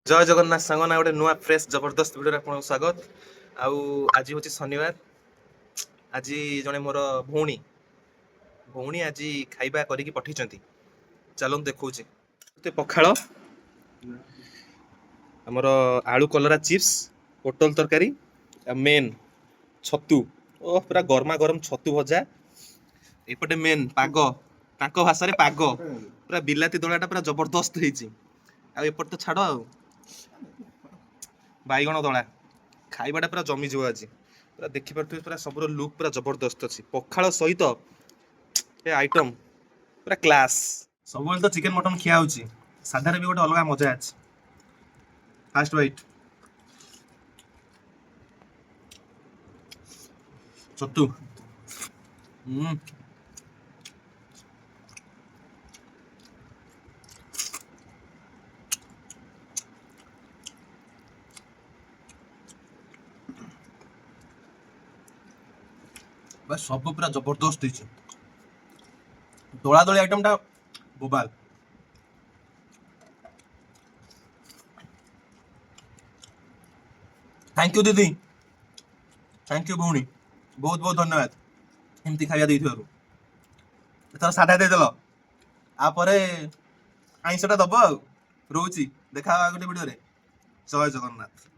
जय जगन्नाथ सांगना गोटे नुआ फ्रेश जबरदस्त वीडियो आपन स्वागत। आउ आज हूँ शनिवार। आज जड़े मोर भौणी भौणी आज खाइबा करिकी पठेइचंती। चलो देखौचे पखाल हमर आलू कलरा चिप्स पोटल तरकारी मेन छतु ओ पूरा गरमा गरम छतु भजा एपटे मेन पाग ताको भाषा रे पाग पूरा बिलाती दलाटा पूरा जबरदस्त ହେଇଛି। आ एपट तो छाड़ आ बैगण दला खाइबाटा पूरा जमीज आज पूरा देखिपे पूरा सब लुक पूरा जबरदस्त अच्छी पखाल सहित ए आइटम पूरा क्लास। सब तो चिकेन मटन खिया होची साधारे भी गोटे अलग मजा अच्छे। फास्ट वाइट छतु बस सब पूरा जबरदस्त होइछ। दला दली आइटम टा बोबाल। थैंक यू दीदी, थैंक यू भौणी, बहुत बहुत धन्यवाद एमती खाइया देइथिबारु। एथर साधा देदेल आपर आइंसटा दब आ रोची देखा गोटे वीडियो रे। जय जगन्नाथ।